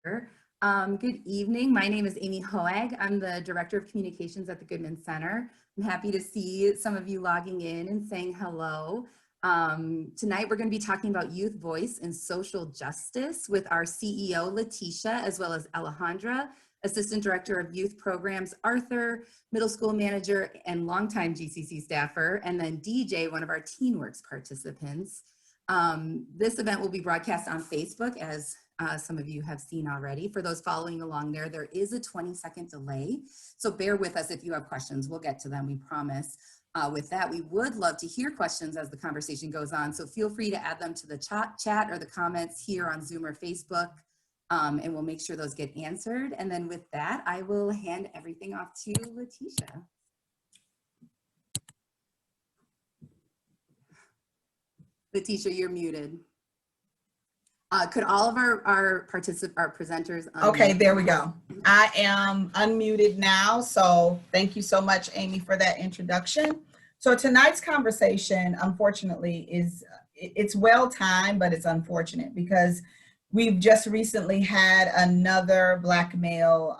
Good evening. My name is Amy Hoag. I'm the Director of Communications at the Goodman Center. I'm happy to see some of you logging in and saying hello. Tonight we're going to be talking about youth voice and social justice with our CEO Letesha, as well as Alejandra, Assistant Director of Youth Programs, Arthur, Middle School Manager and longtime GCC staffer, and then Deejai, one of our TEENworks participants. This event will be broadcast on Facebook, as some of you have seen already. For those following along there is a 20-second delay, so bear with us if you have questions. We'll get to them, we promise. With that, we would love to hear questions as the conversation goes on, so feel free to add them to the chat or the comments here on Zoom or Facebook, and we'll make sure those get answered. And then with that, I will hand everything off to Letesha. Letesha, you're muted. Could all of our presenters unmute? Okay, there we go. I am unmuted now, so thank you so much, Amy, for that introduction. So tonight's conversation, unfortunately, it's well timed, but it's unfortunate because we've just recently had another Black male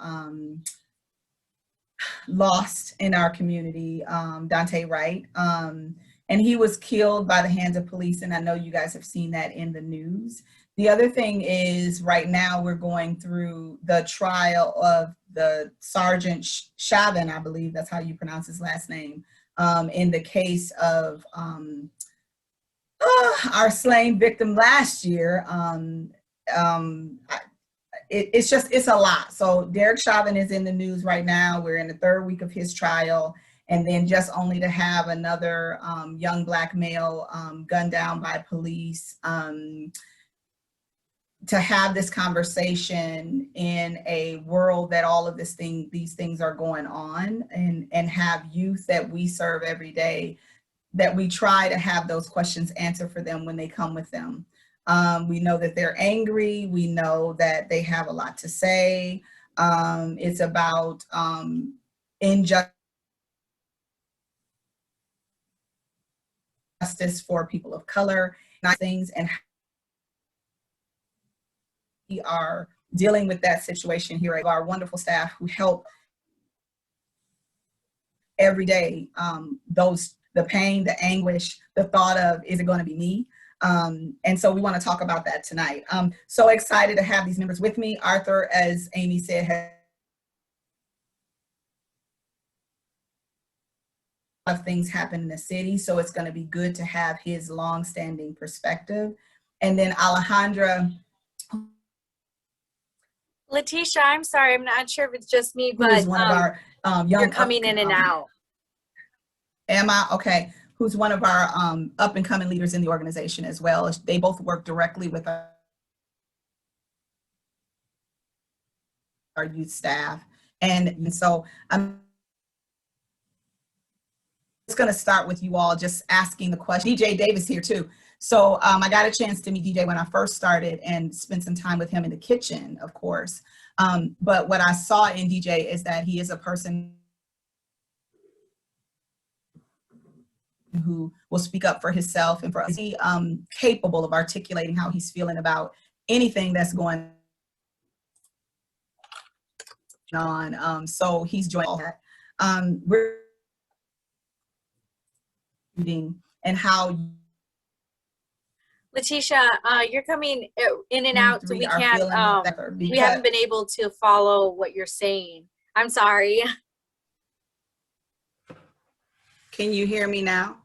lost in our community, Dante Wright. And he was killed by the hands of police, and I know you guys have seen that in the news. The other thing is right now we're going through the trial of the Sergeant Chauvin, I believe that's how you pronounce his last name, in the case of our slain victim last year. It's a lot. So Derek Chauvin is in the news right now. We're in the third week of his trial. And then just only to have another young Black male gunned down by police, to have this conversation in a world that all of these things are going on, and have youth that we serve every day, that we try to have those questions answered for them when they come with them. We know that they're angry. We know that they have a lot to say. It's about injustice for people of color, things, and we are dealing with that situation here. Our wonderful staff who help every day, the pain, the anguish, the thought of, is it going to be me? And so we want to talk about that tonight. So excited to have these members with me. Arthur, as Amy said, has of things happen in the city, so it's going to be good to have his long-standing perspective. And then Alejandra. Letesha, I'm sorry, I'm not sure if it's just me, but who's one of our young, you're coming in and out. Am I? Okay. Who's one of our up-and-coming leaders in the organization as well. They both work directly with our youth staff. And so I'm just going to start with you all just asking the question. Deejai Davis here too. So I got a chance to meet Deejai when I first started and spent some time with him in the kitchen, of course. But what I saw in Deejai is that he is a person who will speak up for himself and for us. He's capable of articulating how he's feeling about anything that's going on. So he's joining that. We're and how Letesha, you're coming in and out, so we can't, we haven't been able to follow what you're saying. I'm sorry. Can you hear me now?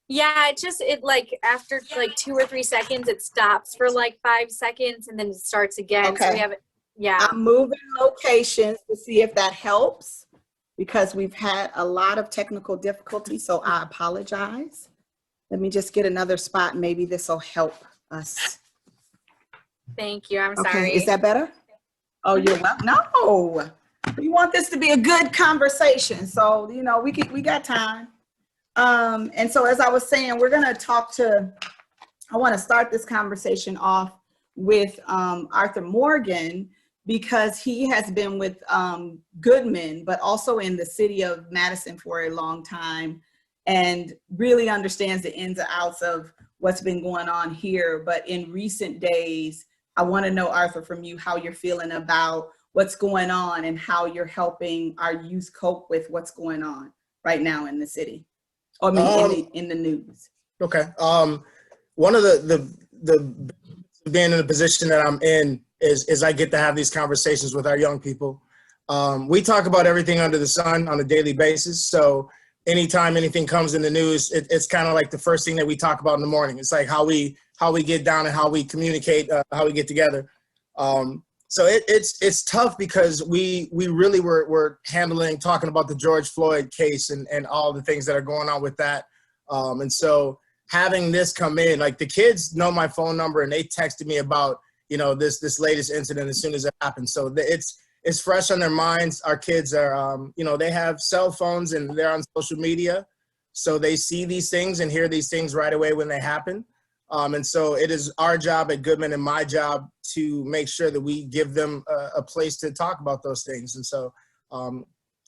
Yeah, it like after like 2 or 3 seconds, it stops for like 5 seconds and then it starts again. Okay. So we have it. Yeah. I'm moving locations to see if that helps, because we've had a lot of technical difficulty, so I apologize. Let me just get another spot. Maybe this will help us. Thank you. I'm okay, sorry. Is that better? Oh, you're welcome. No, we want this to be a good conversation. So, you know, we got time. And so as I was saying, we're going to talk to, I want to start this conversation off with Arthur Morgan, because he has been with Goodman, but also in the city of Madison for a long time, and really understands the ins and outs of what's been going on here. But in recent days, I want to know, Arthur, from you, how you're feeling about what's going on and how you're helping our youth cope with what's going on right now in the city, or in the news. Okay. One of the being in the position that I'm in is I get to have these conversations with our young people. We talk about everything under the sun on a daily basis. So anytime anything comes in the news, it's kind of like the first thing that we talk about in the morning. It's like how we get down and how we communicate, how we get together. So it's tough because we really were talking about the George Floyd case and all the things that are going on with that. And so having this come in, like the kids know my phone number and they texted me about, this latest incident as soon as it happened. So it's fresh on their minds. Our kids are, they have cell phones and they're on social media. So they see these things and hear these things right away when they happen. And so it is our job at Goodman and my job to make sure that we give them a place to talk about those things. And so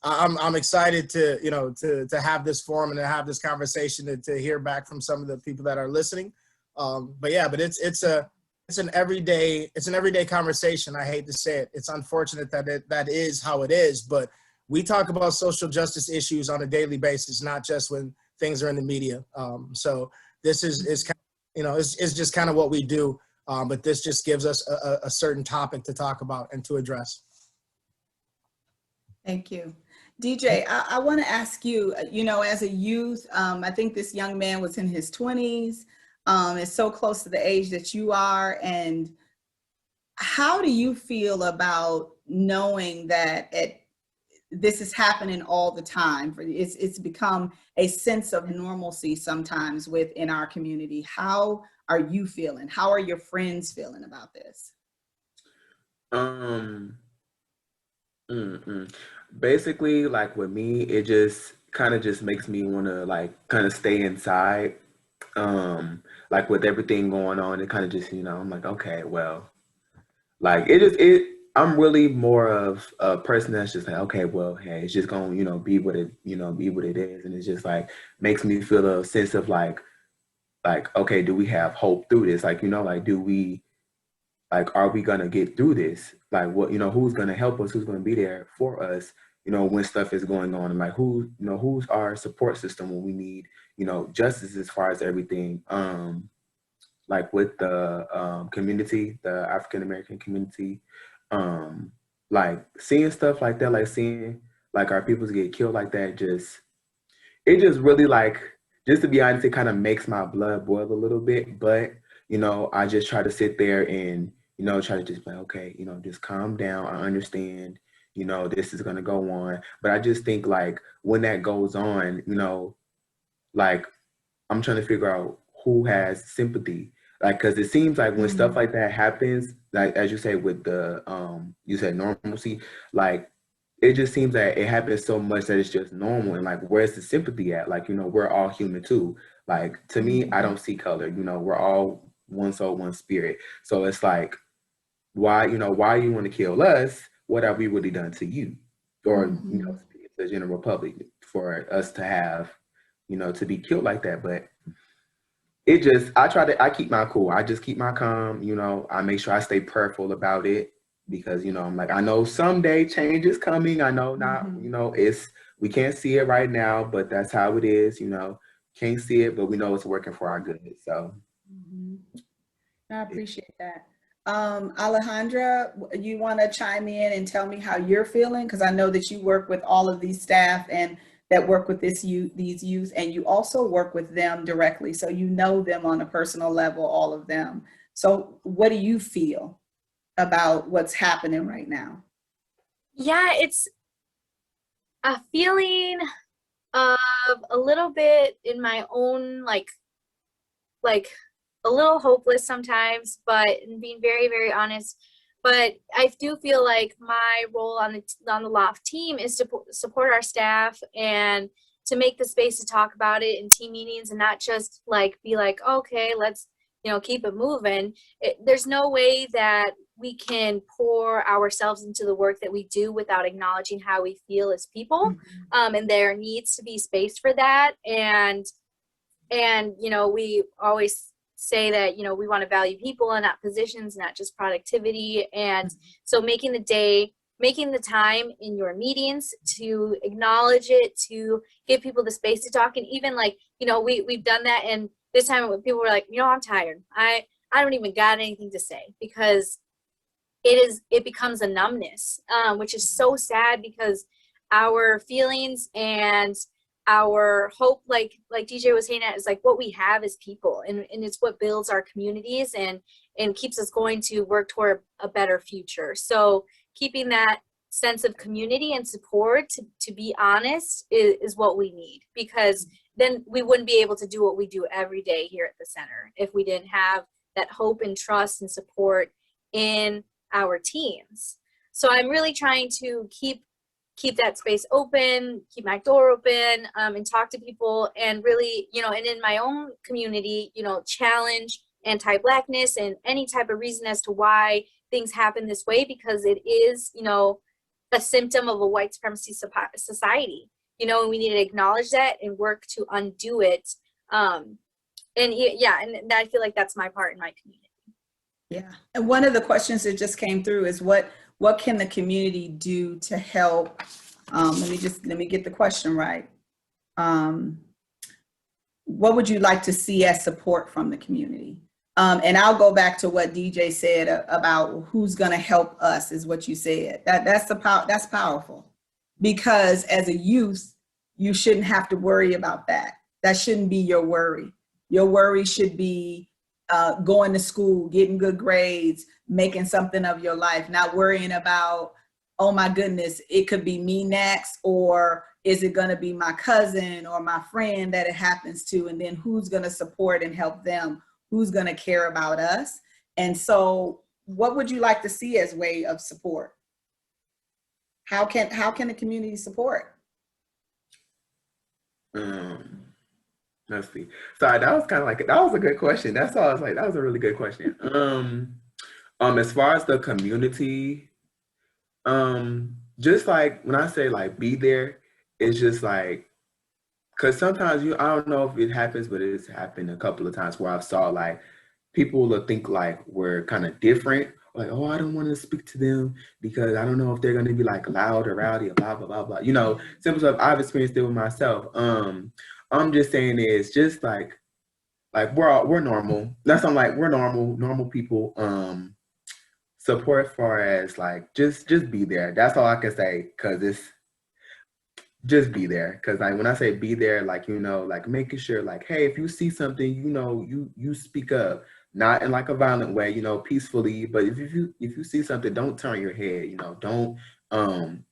I'm excited to have this forum and to have this conversation and to hear back from some of the people that are listening. But it's an everyday conversation. I hate to say it. It's unfortunate that is how it is, but we talk about social justice issues on a daily basis, not just when things are in the media. So this is kind of, it's just kind of what we do. But this just gives us a certain topic to talk about and to address. Thank you. Deejai, I want to ask you, as a youth, I think this young man was in his 20s, is so close to the age that you are. And how do you feel about knowing that this is happening all the time? It's become a sense of normalcy sometimes within our community. How are you feeling? How are your friends feeling about this? Basically, like with me, it just kind of just makes me want to like kind of stay inside. Like with everything going on, it kind of just, I'm like, okay, well, like I'm really more of a person that's just like, okay, well, hey, it's just going to, be what it is. And it's just like, makes me feel a sense of like, okay, do we have hope through this? Like, like, are we going to get through this? Like what, who's going to help us? Who's going to be there for us? When stuff is going on, and like who's our support system when we need, justice as far as everything. Like with the community, the African American community, like seeing stuff like that, like seeing like our peoples get killed like that, it just really like, just to be honest, it kind of makes my blood boil a little bit. But I just try to sit there and try to just be like, okay, just calm down. I understand. This is going to go on. But I just think like when that goes on, like I'm trying to figure out who has sympathy. Like, cause it seems like when stuff like that happens, like, as you say, with the, you said normalcy, like, it just seems that it happens so much that it's just normal. And like, where's the sympathy at? Like, we're all human too. Like, to me, I don't see color, we're all one soul, one spirit. So it's like, why you want to kill us? What have we really done to you? Or, the general public for us to have, to be killed like that. But I keep my cool. I just keep my calm, I make sure I stay prayerful about it because, I'm like, I know someday change is coming. I know not, we can't see it right now, but that's how it is, can't see it, but we know it's working for our good. So. I appreciate that. Alejandra, you want to chime in and tell me how you're feeling? Because I know that you work with all of these staff and that work with these youth, and you also work with them directly. So you know them on a personal level, all of them. So what do you feel about what's happening right now? Yeah, it's a feeling of a little bit in my own, like a little hopeless sometimes, but being very, very honest. But I do feel like my role on the LOFT team is to support our staff and to make the space to talk about it in team meetings and not just like be like, okay, let's keep it moving. There's no way that we can pour ourselves into the work that we do without acknowledging how we feel as people, and there needs to be space for that. And we always say that, you know, we want to value people and not positions, not just productivity. And so making the time in your meetings to acknowledge it, to give people the space to talk. And even like, you know, we've done that. And this time when people were like, you know, I'm tired. I don't even got anything to say, because it becomes a numbness, which is so sad, because our feelings and our hope, like DJ was saying, that is like what we have as people, and it's what builds our communities and keeps us going to work toward a better future. So keeping that sense of community and support, to be honest, is what we need, because then we wouldn't be able to do what we do every day here at the center if we didn't have that hope and trust and support in our teams. So I'm really trying to keep that space open, keep my door open, and talk to people, and really, you know, and in my own community, you know, challenge anti-Blackness and any type of reason as to why things happen this way, because it is, you know, a symptom of a white supremacy society, you know, and we need to acknowledge that and work to undo it. And yeah, and I feel like that's my part in my community. Yeah. And one of the questions that just came through is what can the community do to help? Let me get the question right. What would you like to see as support from the community? And I'll go back to what DJ said about who's going to help us, is what you said. That's powerful, because as a youth, you shouldn't have to worry about that. That shouldn't be your worry. Your worry should be going to school, getting good grades, making something of your life, not worrying about, oh my goodness, it could be me next, or is it going to be my cousin or my friend that it happens to, and then who's going to support and help them, who's going to care about us. And so what would you like to see as way of support? How can the community support? Let's see. Sorry, that was a good question. That's all I was like, that was a really good question. As far as the community, just like when I say like be there, it's just like, because sometimes I don't know if it happens, but it's happened a couple of times where I've saw like people will think like we're kind of different, like, oh, I don't want to speak to them because I don't know if they're going to be like loud or rowdy or blah, blah, blah, blah. You know, simple stuff. I've experienced it with myself. I'm just saying is just like we're normal. That's I'm like, we're normal people. Support as far as like, just be there. That's all I can say. Cause it's just be there. Cause like, when I say be there, like, you know, like making sure like, hey, if you see something, you know, you speak up, not in like a violent way, you know, peacefully, but if you see something, don't turn your head, you know, don't, I'm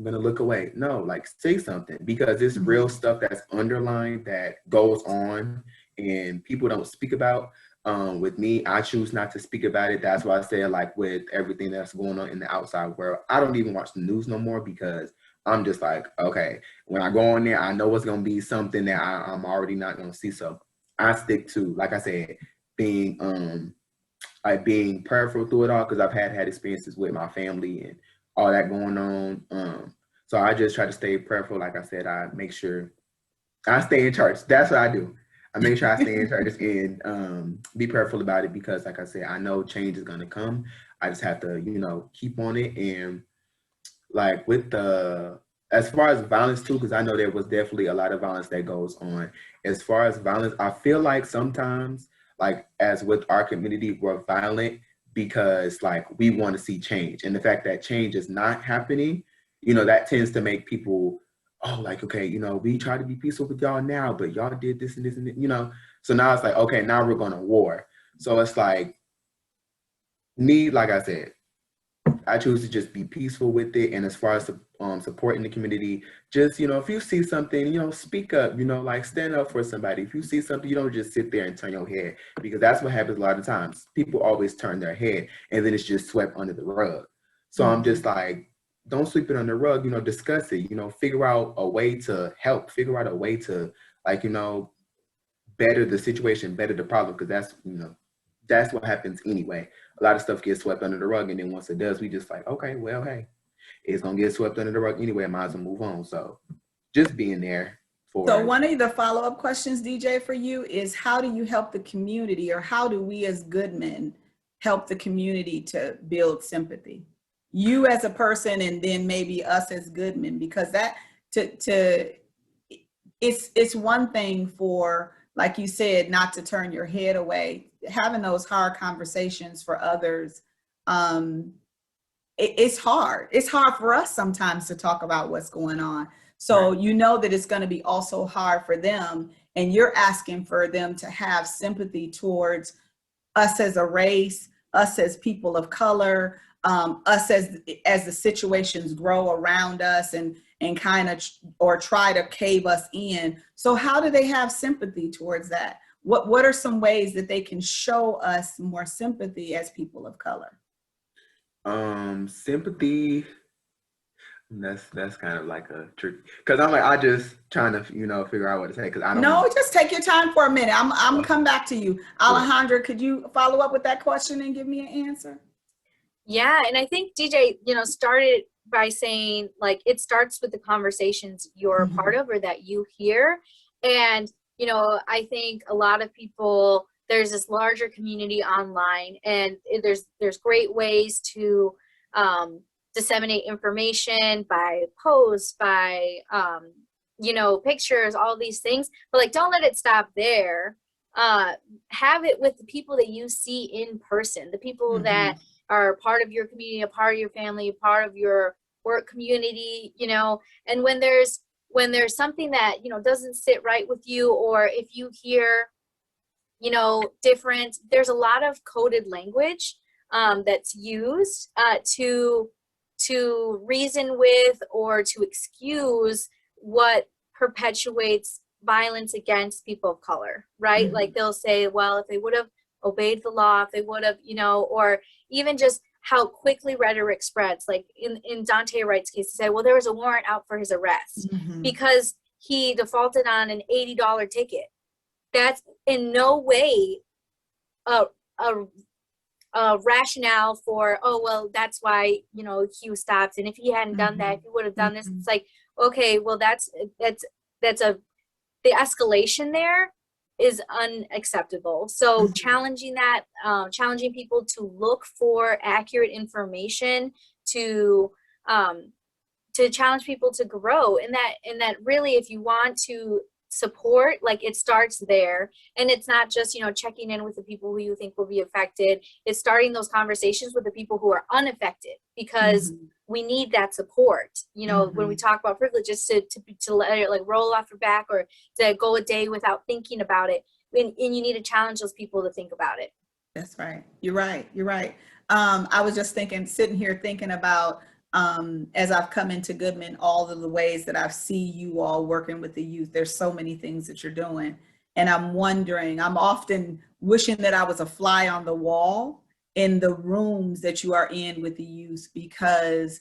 gonna look away. No, like say something, because it's real stuff that's underlined that goes on and people don't speak about. With me, I choose not to speak about it. That's why I say like with everything that's going on in the outside world, I don't even watch the news no more, because I'm just like, okay, when I go on there, I know it's gonna be something that I'm already not gonna see. So I stick to, like I said, being prayerful through it all, because I've had experiences with my family and all that going on. So I just try to stay prayerful. Like I said, I make sure I stay in church. That's what I do. I make sure I stay in church and be prayerful about it, because like I said, I know change is gonna come. I just have to, you know, keep on it. And like with as far as violence too, because I know there was definitely a lot of violence that goes on. As far as violence, I feel like sometimes, like as with our community, we're violent because like we want to see change. And the fact that change is not happening, you know, that tends to make people, oh, like, okay, you know, we try to be peaceful with y'all now, but y'all did this and this and that, you know. So now it's like, okay, now we're going to war. So it's like, like I said, I choose to just be peaceful with it. And as far as supporting the community, just, you know, if you see something, you know, speak up, you know, like stand up for somebody. If you see something, you don't just sit there and turn your head, because that's what happens a lot of times. People always turn their head and then it's just swept under the rug. So I'm just like, don't sweep it under the rug, you know, discuss it, you know, figure out a way to help, figure out a way to, like, you know, better the situation, better the problem, because that's, you know, that's what happens anyway. A lot of stuff gets swept under the rug, and then once it does, we just like, okay, well, hey, it's gonna get swept under the rug anyway, I might as well move on. So just being there So one of the follow-up questions, DJ, for you is how do you help the community, or how do we as Goodman help the community to build sympathy? You as a person, and then maybe us as Goodman, because that it's one thing for, like you said, not to turn your head away, having those hard conversations for others. It's hard. It's hard for us sometimes to talk about what's going on. So you know that it's going to be also hard for them, and you're asking for them to have sympathy towards us as a race, us as people of color, us as the situations grow around us and kind of, or try to cave us in. So how do they have sympathy towards that? What are some ways that they can show us more sympathy as people of color? Sympathy. That's kind of like a trick, because I just trying to figure out what to say, because I don't know. Just take your time for a minute. I'm come back to you. Alejandra, could you follow up with that question and give me an answer? Yeah, and I think DJ, started by saying, like, it starts with the conversations you're a part of or that you hear. And, I think a lot of people, there's this larger community online, and there's great ways to disseminate information by posts, by, pictures, all these things. But, like, don't let it stop there. Have it with the people that you see in person, the people that are part of your community, a part of your family, a part of your work community, and when there's something that, doesn't sit right with you, or if you hear, different, there's a lot of coded language that's used to reason with or to excuse what perpetuates violence against people of color, right? Like, they'll say, well, if they would have obeyed the law, if they would have, or even just how quickly rhetoric spreads. Like in Dante Wright's case, he said, well, there was a warrant out for his arrest because he defaulted on an $80 ticket. That's in no way a rationale for, oh, well, that's why, he was stopped. And if he hadn't done that, if he would have done this, it's like, okay, well, the escalation there is unacceptable. So challenging that, challenging people to look for accurate information, to challenge people to grow, and that really, if you want to support, like, it starts there. And it's not just, checking in with the people who you think will be affected. It's starting those conversations with the people who are unaffected, because we need that support. When we talk about privilege, just to let it, like, roll off your back, or to go a day without thinking about it. And you need to challenge those people to think about it. That's right. You're right. I was just sitting here thinking about, as I've come into Goodman, all of the ways that I've seen you all working with the youth. There's so many things that you're doing. And I'm often wishing that I was a fly on the wall in the rooms that you are in with the youth, because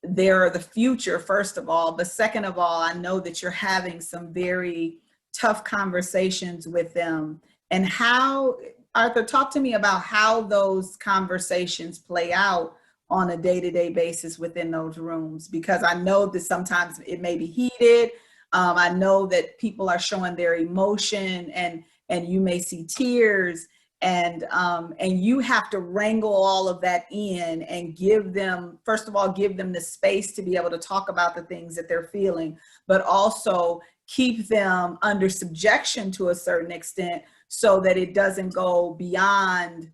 they're the future, first of all. But second of all, I know that you're having some very tough conversations with them. And how, Arthur, talk to me about how those conversations play out on a day-to-day basis within those rooms, because I know that sometimes it may be heated. I know that people are showing their emotion, and you may see tears, and you have to wrangle all of that in and give them, first of all, give them the space to be able to talk about the things that they're feeling, but also keep them under subjection to a certain extent, so that it doesn't go beyond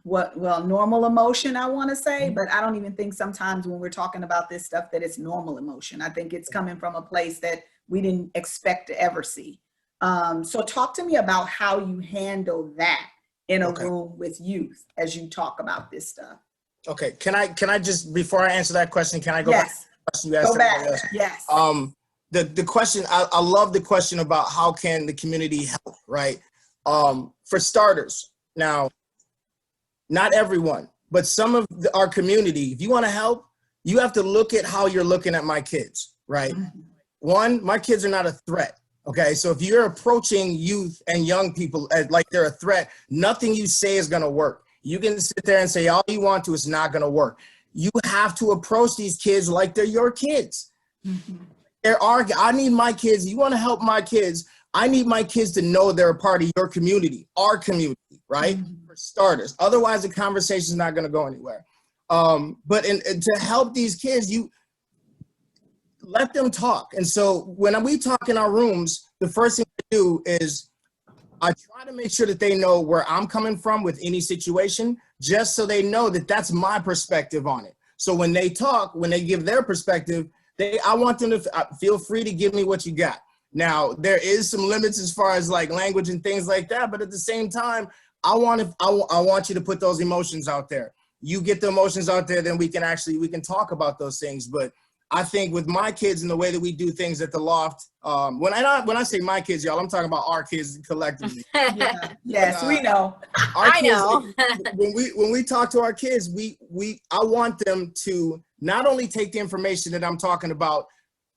normal emotion, I want to say, but I don't even think sometimes when we're talking about this stuff that it's normal emotion. I think it's coming from a place that we didn't expect to ever see. So talk to me about how you handle that in a room with youth as you talk about this stuff. Okay, can I just, before I answer that question, can I go back to the question you asked? Go back. Yes. The question, I love the question about how can the community help, right? For starters, now, not everyone, but some of our community, if you want to help, you have to look at how you're looking at my kids, right? One, my kids are not a threat, okay? So if you're approaching youth and young people as like they're a threat, nothing you say is going to work. You can sit there and say all you want to, it's not going to work. You have to approach these kids like they're your kids. I need my kids. You want to help my kids. I need my kids to know they're a part of your community, our community, right? For starters. Otherwise, the conversation is not going to go anywhere. But to help these kids, you let them talk. And so when we talk in our rooms, the first thing I do is I try to make sure that they know where I'm coming from with any situation, just so they know that that's my perspective on it. So when they talk, when they give their perspective, I want them to feel free to give me what you got. Now, there is some limits as far as like language and things like that, but at the same time, I want you to put those emotions out there. You get the emotions out there, then we can talk about those things. But I think with my kids and the way that we do things at the loft, when I say my kids, y'all, I'm talking about our kids collectively. Yeah. Yes, we know. I know. When we talk to our kids, I want them to not only take the information that I'm talking about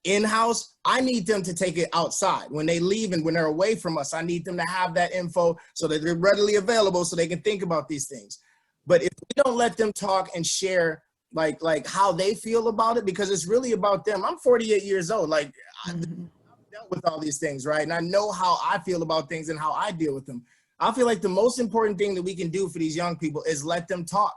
in-house, I need them to take it outside. When they leave and when they're away from us, I need them to have that info so that they're readily available so they can think about these things. But if we don't let them talk and share like how they feel about it, because it's really about them. I'm 48 years old. Like I've dealt with all these things, right? And I know how I feel about things and how I deal with them. I feel like the most important thing that we can do for these young people is let them talk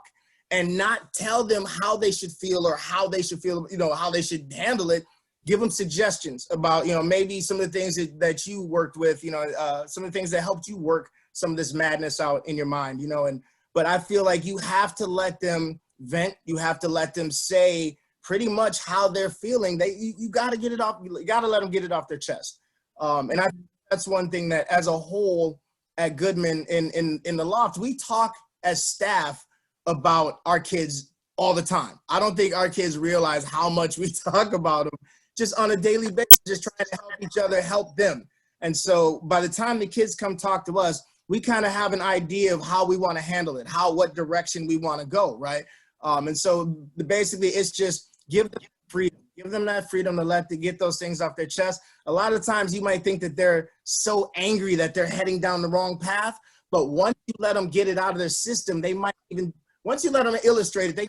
and not tell them how they should feel or how they should feel, how they should handle it. Give them suggestions about, maybe some of the things that you worked with, some of the things that helped you work some of this madness out in your mind, but I feel like you have to let them vent. You have to let them say pretty much how they're feeling. You got to get it off. You got to let them get it off their chest. And I think that's one thing that as a whole at Goodman in the loft, we talk as staff about our kids all the time. I don't think our kids realize how much we talk about them just on a daily basis, just trying to help each other, help them. And so by the time the kids come talk to us, we kind of have an idea of how we want to handle it, what direction we want to go, right? And so basically it's just give them freedom. Give them that freedom to get those things off their chest. A lot of times you might think that they're so angry that they're heading down the wrong path, but once you let them get it out of their system, once you let them illustrate it, they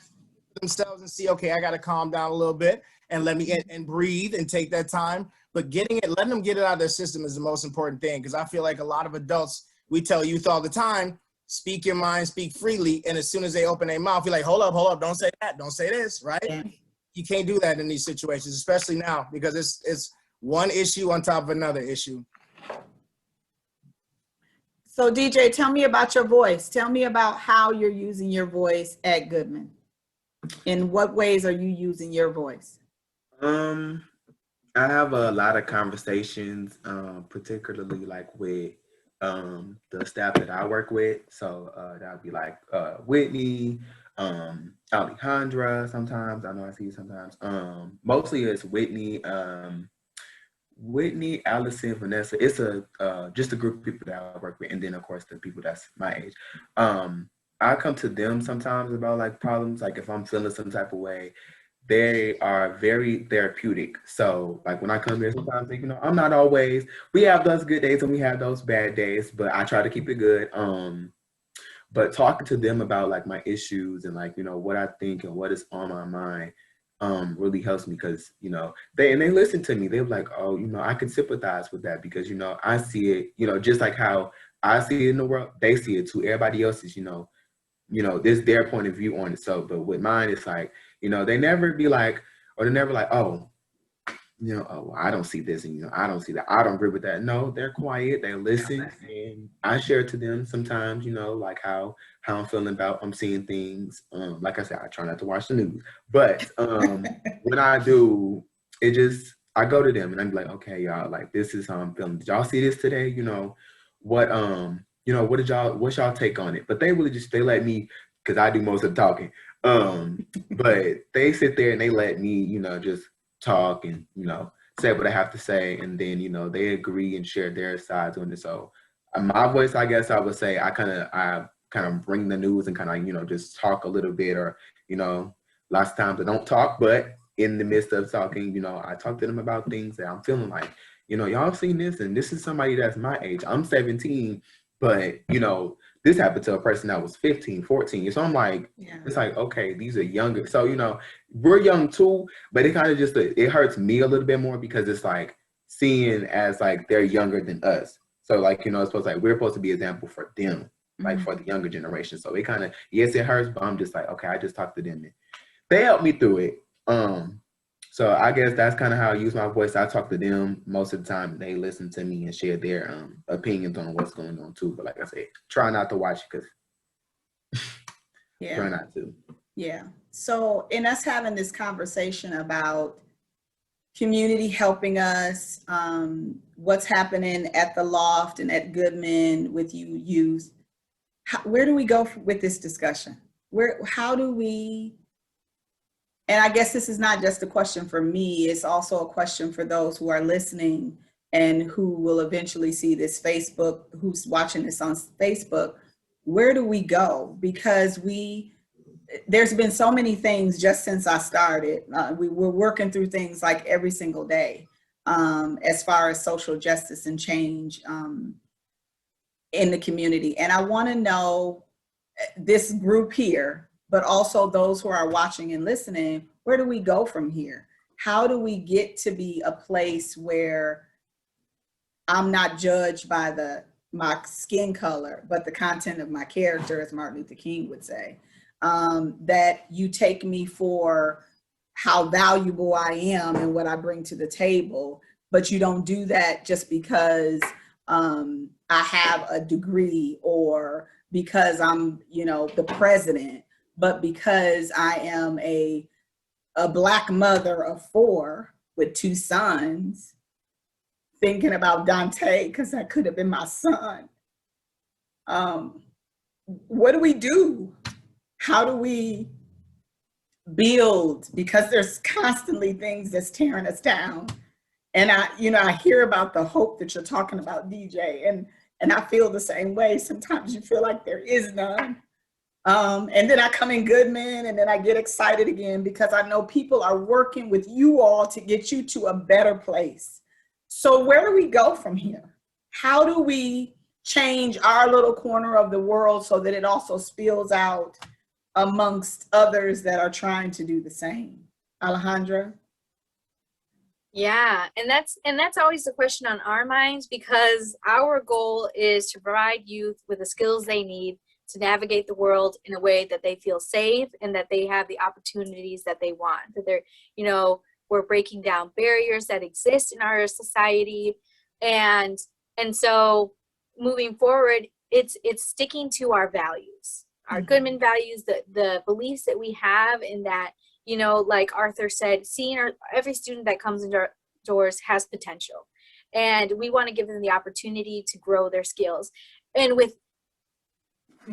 themselves and see, okay, I got to calm down a little bit and and breathe and take that time. But letting them get it out of their system is the most important thing, because I feel like a lot of adults, we tell youth all the time, speak your mind, speak freely. And as soon as they open their mouth, you're like, hold up, don't say that, don't say this, right? Yeah. You can't do that in these situations, especially now, because it's one issue on top of another issue. So Deejai, tell me about your voice. Tell me about how you're using your voice at Goodman. In what ways are you using your voice? I have a lot of conversations, particularly like with the staff that I work with. So that would be like Whitney, Alejandra sometimes. I know I see you sometimes. Mostly it's Whitney, Allison, Vanessa. It's just a group of people that I work with, and then of course the people that's my age. I come to them sometimes about like problems, like if I'm feeling some type of way. They are very therapeutic. So like when I come here sometimes, I'm not always, we have those good days and we have those bad days, but I try to keep it good. But talking to them about like my issues and like, what I think and what is on my mind really helps me, because, they listen to me. They're like, oh, I can sympathize with that, because, I see it, just like how I see it in the world, they see it too. Everybody else is, this their point of view on it. So, but with mine, it's like, they never be like, or they're never like, oh, I don't see this, and I don't see that. I don't agree with that. No, they're quiet. They listen, and I share to them sometimes, like how I'm feeling about, I'm seeing things. Like I said, I try not to watch the news, but when I do, I go to them and I'm like, okay, y'all, like this is how I'm feeling. Did y'all see this today? What's y'all take on it? But they really they let me, because I do most of the talking. But they sit there and they let me, just talk and, say what I have to say. And then, they agree and share their sides on it. So my voice, I guess I would say, I kind of bring the news and kind of, just talk a little bit, or, lots of times I don't talk, but in the midst of talking, I talk to them about things that I'm feeling like, y'all seen this, and this is somebody that's my age. I'm 17, but, this happened to a person that was 15, 14. So I'm like, Yeah. it's like, okay, these are younger. So, you know, we're young too, but it kind of just, it hurts me a little bit more because it's like seeing as like they're younger than us. So like, you know, it's supposed like, we're supposed to be an example for them, like for the younger generation. So it kind of, yes, it hurts, but I'm just like, okay, I just talked to them and they helped me through it. So I guess that's kind of how I use my voice. I talk to them most of the time. They listen to me and share their opinions on what's going on too. But like I said, try not to watch it because try not to. Yeah. So in us having this conversation about community helping us, what's happening at the Loft and at Goodman with you youth, where do we go with this discussion? How do we, and I guess this is not just a question for me, it's also a question for those who are listening and who will eventually see this Facebook, who's watching this on Facebook. Where do we go? Because there's been so many things just since I started. We're working through things like every single day as far as social justice and change in the community. And I want to know this group here, but also those who are watching and listening, where do we go from here? How do we get to be a place where I'm not judged by my skin color, but the content of my character, as Martin Luther King would say? That you take me for how valuable I am and what I bring to the table, but you don't do that just because I have a degree or because I'm, you know, the president, but because I am a Black mother of 4 with 2 sons, thinking about Dante because that could have been my son. What do we do? How do we build? Because there's constantly things that's tearing us down. And I hear about the hope that you're talking about, Deejai, and I feel the same way. Sometimes you feel like there is none. And then I come in Goodman and then I get excited again because I know people are working with you all to get you to a better place. So where do we go from here? How do we change our little corner of the world so that it also spills out amongst others that are trying to do the same? Alejandra? Yeah, and that's always the question on our minds, because our goal is to provide youth with the skills they need to navigate the world in a way that they feel safe and that they have the opportunities that they want. That they're, you know, we're breaking down barriers that exist in our society, and so moving forward, it's sticking to our values, our Goodman values, the beliefs that we have in that, you know, like Arthur said, seeing every student that comes into our doors has potential, and we want to give them the opportunity to grow their skills. And with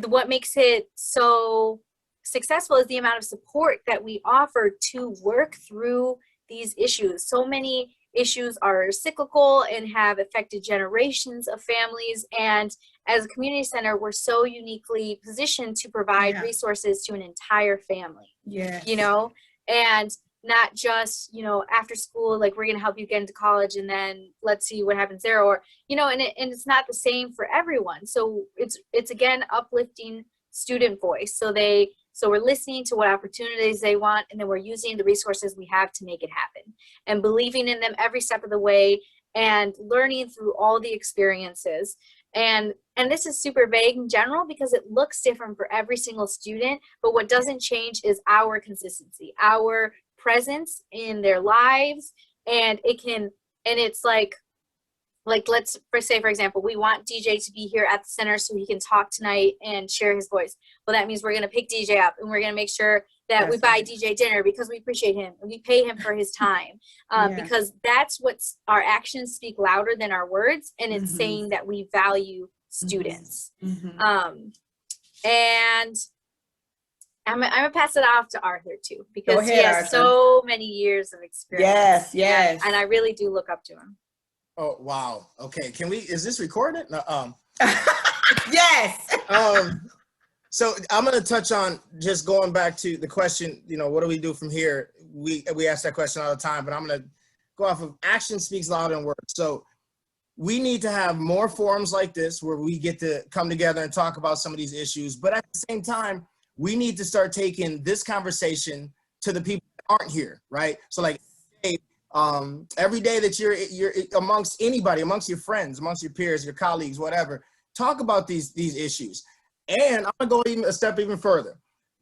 what makes it so successful is the amount of support that we offer to work through these issues. So many issues are cyclical and have affected generations of families, and as a community center, we're so uniquely positioned to provide resources to an entire family. You know, and not just, you know, after school, like, we're going to help you get into college and then let's see what happens there, or, you know, and it's not the same for everyone. So it's again uplifting student voice. So we're listening to what opportunities they want, and then we're using the resources we have to make it happen, and believing in them every step of the way, and learning through all the experiences. And this is super vague in general because it looks different for every single student, but what doesn't change is our consistency, our presence in their lives. And it's like let's say, for example, we want Deejai to be here at the center so he can talk tonight and share his voice. Well, that means we're going to pick Deejai up, and we're going to make sure that we buy Deejai dinner because we appreciate him, and we pay him for his time, because that's what's, our actions speak louder than our words, and it's saying that we value students. And I'm gonna pass it off to Arthur too, because he has so many years of experience. Yes. And I really do look up to him. Oh, wow. Okay. Is this recorded? No, Yes. So I'm going to touch on, just going back to the question, you know, what do we do from here? We ask that question all the time, but I'm going to go off of action speaks louder than words. So we need to have more forums like this where we get to come together and talk about some of these issues. But at the same time, we need to start taking this conversation to the people that aren't here, right? So like, hey, every day that you're amongst anybody, amongst your friends, amongst your peers, your colleagues, whatever, talk about these issues. And I'm gonna go even a step even further.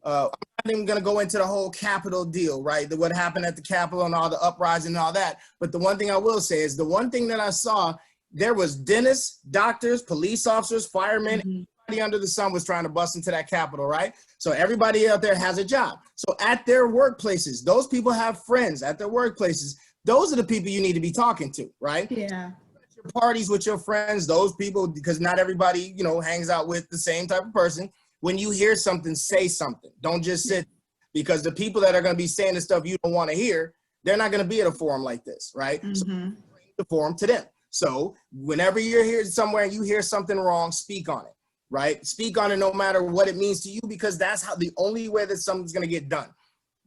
I'm not even gonna go into the whole Capitol deal, right? What happened at the Capitol and all the uprising and all that. But the one thing I will say is the one thing that I saw, there was dentists, doctors, police officers, firemen, everybody under the sun was trying to bust into that Capitol, right? So everybody out there has a job. So at their workplaces, those people have friends at their workplaces. Those are the people you need to be talking to, right? Yeah. Your parties with your friends, those people, because not everybody, you know, hangs out with the same type of person. When you hear something, say something. Don't just sit, because the people that are going to be saying the stuff you don't want to hear, they're not going to be at a forum like this, right? So bring the forum to them. So whenever you're here somewhere and you hear something wrong, speak on it, right? Speak on it no matter what it means to you, because that's how the only way that something's going to get done,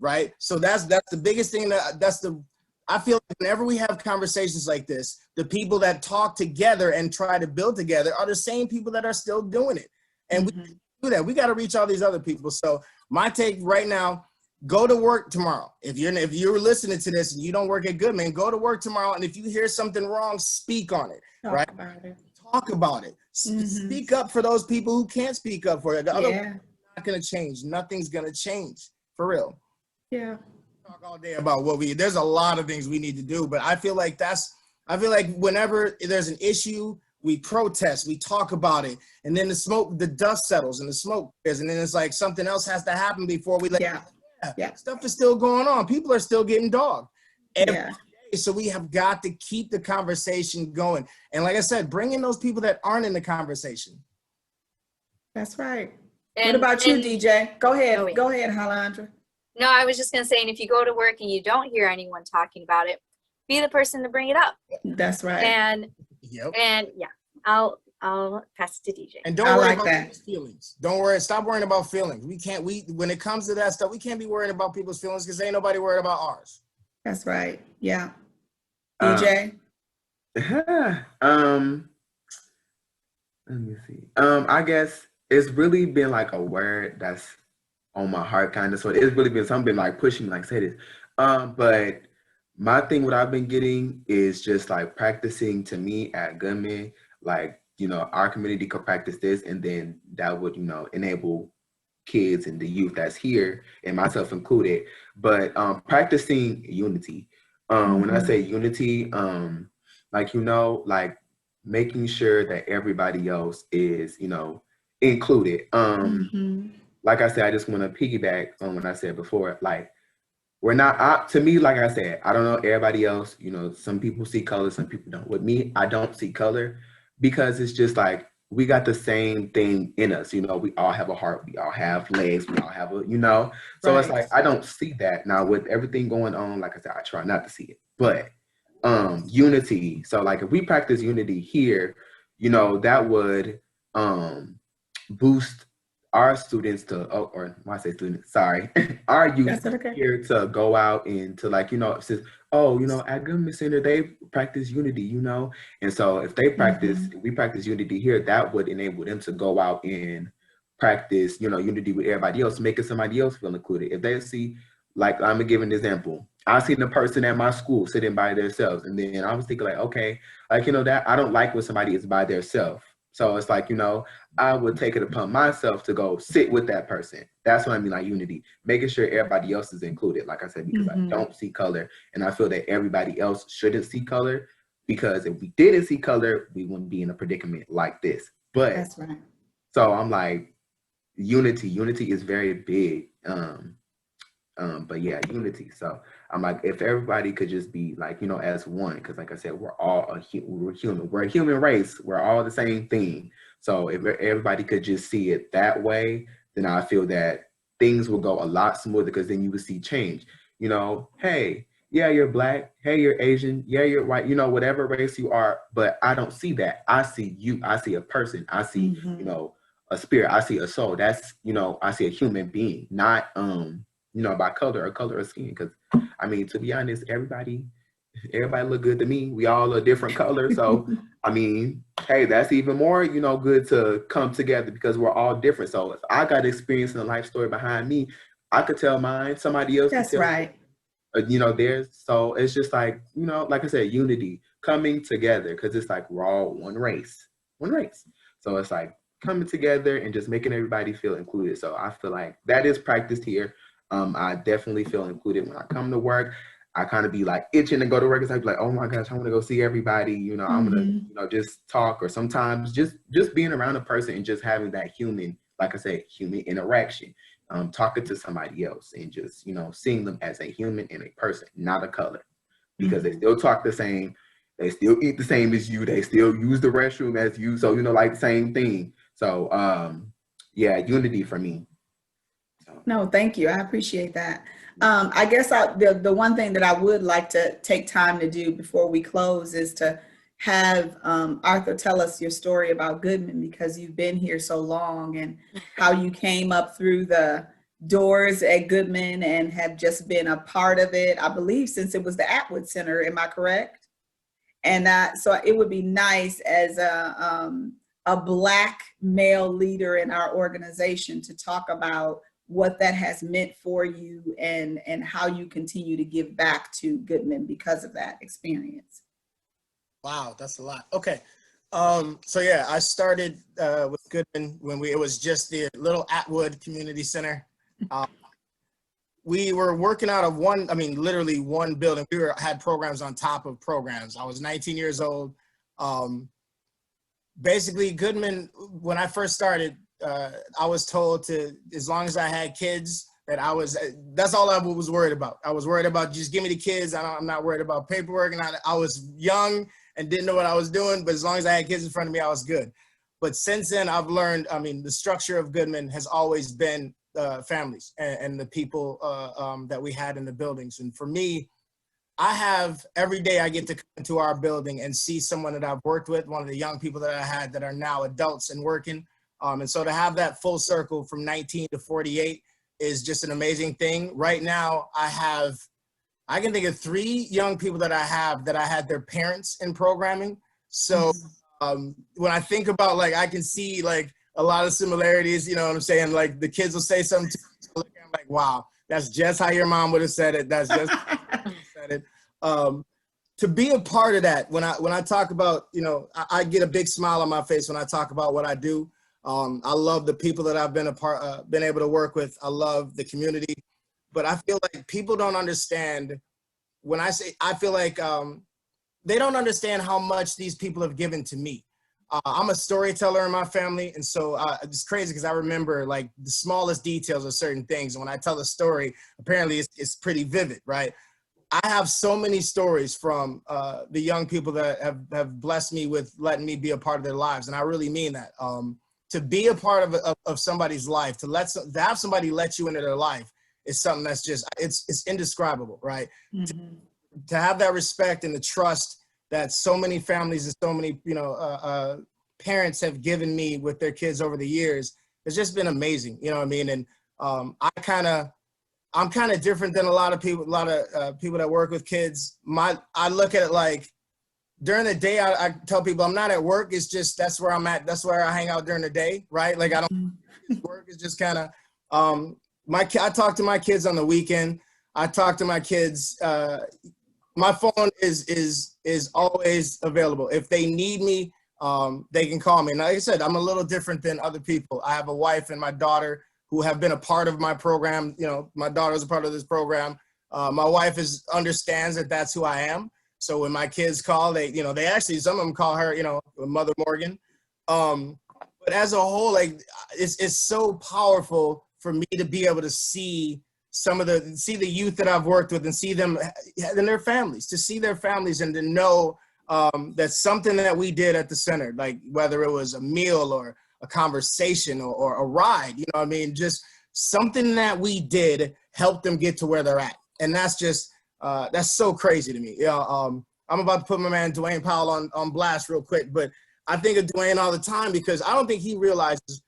right? So that's the biggest thing. I feel like whenever we have conversations like this, the people that talk together and try to build together are the same people that are still doing it. And we do that. We got to reach all these other people. So my take right now, go to work tomorrow. If you're listening to this and you don't work at Goodman, go to work tomorrow. And if you hear something wrong, speak on it, right? Talk about it. Speak up for those people who can't speak up for it. The other not going to change. Nothing's going to change, for real. Yeah. Talk all day about there's a lot of things we need to do, but I feel like whenever there's an issue, we protest, we talk about it, and then the dust settles and the smoke clears, and then it's like something else has to happen before we stuff is still going on. People are still getting dogged every day. So we have got to keep the conversation going. And like I said, bring in those people that aren't in the conversation. That's right. What about you, DJ? Go ahead. Oh, yeah. Go ahead, Alejandra. No, I was just going to say, and if you go to work and you don't hear anyone talking about it, be the person to bring it up. That's right. And yeah, I'll pass it to DJ. And don't worry about people's feelings. Stop worrying about feelings. When it comes to that stuff, we can't be worried about people's feelings because ain't nobody worried about ours. That's right. Yeah. DJ? Let me see. I guess it's really been like a word that's on my heart, kind of. So it's really been something like pushing me, like say this. But my thing, what I've been getting is just like practicing to me at Goodman, like, you know, our community could practice this, and then that would, you know, enable kids and the youth that's here, and myself included, but practicing unity. When I say unity, like, you know, like making sure that everybody else is, you know, included. Like I said, I just want to piggyback on what I said before. Like, we're not, to me, like I said, I don't know everybody else, you know, some people see color, some people don't. With me, I don't see color, because it's just like, we got the same thing in us. You know, we all have a heart, we all have legs, we all have a, you know, so it's like, I don't see that. Now with everything going on, like I said, I try not to see it, but unity. So like, if we practice unity here, you know, that would boost our students to, or when I say students, sorry, our youth here to go out and to, like, you know, it says, oh, you know, at Goodman Center, they practice unity, you know? And so if they practice, we practice unity here, that would enable them to go out and practice, you know, unity with everybody else, making somebody else feel included. If they see, like, I'm gonna give an example. I seen the person at my school sitting by themselves, and then I was thinking like, okay, like, you know, that I don't like when somebody is by themselves. So it's like, you know, I would take it upon myself to go sit with that person. That's what I mean, like unity, making sure everybody else is included. Like I said, because I don't see color, and I feel that everybody else shouldn't see color, because if we didn't see color, we wouldn't be in a predicament like this. But that's right. So I'm like, unity is very big. But yeah, unity. So I'm like, if everybody could just be like, you know, as one, because like I said, we're all we're human. We're a human race. We're all the same thing. So if everybody could just see it that way, then I feel that things will go a lot smoother, because then you would see change. You know, hey, yeah, you're Black. Hey, you're Asian. Yeah, you're white. You know, whatever race you are. But I don't see that. I see you. I see a person. I see, you know, a spirit. I see a soul. That's, you know, I see a human being, not you know, by color or skin. Because I mean, to be honest, everybody everybody look good to me. We all a different color. So, I mean, hey, that's even more, you know, good to come together because we're all different. So if I got experience and a life story behind me, I could tell mine, somebody else could That's tell, right. you know, theirs. So it's just like, you know, like I said, unity, coming together, because it's like we're all one race, one race. So it's like coming together and just making everybody feel included. So I feel like that is practiced here. I definitely feel included when I come to work. I kind of be like itching to go to work. It's like, oh my gosh, I want to go see everybody. You know, I'm gonna, you know, just talk, or sometimes just being around a person and just having that human, like I said, human interaction. Talking to somebody else and just, you know, seeing them as a human and a person, not a color, because they still talk the same, they still eat the same as you, they still use the restroom as you. So, you know, like the same thing. So, yeah, unity for me. So. No, thank you. I appreciate that. I guess the one thing that I would like to take time to do before we close is to have Arthur tell us your story about Goodman, because you've been here so long, and how you came up through the doors at Goodman and have just been a part of it, I believe, since it was the Atwood Center. Am I correct? And so it would be nice as a Black male leader in our organization to talk about what that has meant for you and how you continue to give back to Goodman because of that experience. Wow, that's a lot. Okay. So yeah, I started with Goodman when it was just the little Atwood Community Center. We were working out of literally one building. We had programs on top of programs. I was 19 years old. Basically, Goodman, when I first started, I was told to, as long as I had kids, that's all I was worried about. I was worried about just give me the kids. I'm not worried about paperwork. And I was young and didn't know what I was doing, but as long as I had kids in front of me, I was good. But since then, I've learned, the structure of Goodman has always been families and the people that we had in the buildings. And for me, every day I get to come into our building and see someone that I've worked with, one of the young people that I had that are now adults and working. And so to have that full circle from 19 to 48 is just an amazing thing. Right now, I can think of 3 young people that I had their parents in programming. So when I think about, like, I can see like a lot of similarities, you know what I'm saying? Like the kids will say something to me, I'm like, wow, that's just how your mom would have said it. That's just how your mom would have said it. To be a part of that, when I talk about, you know, I get a big smile on my face when I talk about what I do. I love the people that I've been able to work with. I love the community, but I feel like people don't understand when I say, I feel like they don't understand how much these people have given to me. I'm a storyteller in my family. And so it's crazy because I remember like the smallest details of certain things. And when I tell a story, apparently it's pretty vivid, right? I have so many stories from the young people that have blessed me with letting me be a part of their lives. And I really mean that. To be a part of somebody's life, to have somebody let you into their life is something that's just, it's indescribable, right? Mm-hmm. To have that respect and the trust that so many families and so many, you know, parents have given me with their kids over the years, it's just been amazing, you know what I mean? And I'm kind of different than a lot of people that work with kids. I look at it like, during the day, I tell people I'm not at work. It's just, that's where I'm at. That's where I hang out during the day, right? Like I don't work. It's just kind of, I talk to my kids on the weekend. I talk to my kids. My phone is always available. If they need me, they can call me. And like I said, I'm a little different than other people. I have a wife and my daughter who have been a part of my program. You know, my daughter is a part of this program. My wife understands that that's who I am. So when my kids call, they actually, some of them call her, you know, Mother Morgan. But as a whole, like it's so powerful for me to be able to see the youth that I've worked with and see them and their families, to see their families and to know that something that we did at the center, like whether it was a meal or a conversation or a ride, you know what I mean? Just something that we did helped them get to where they're at. And that's just, that's so crazy to me. You know, I'm about to put my man Dwayne Powell on blast real quick, but I think of Dwayne all the time because I don't think he realizes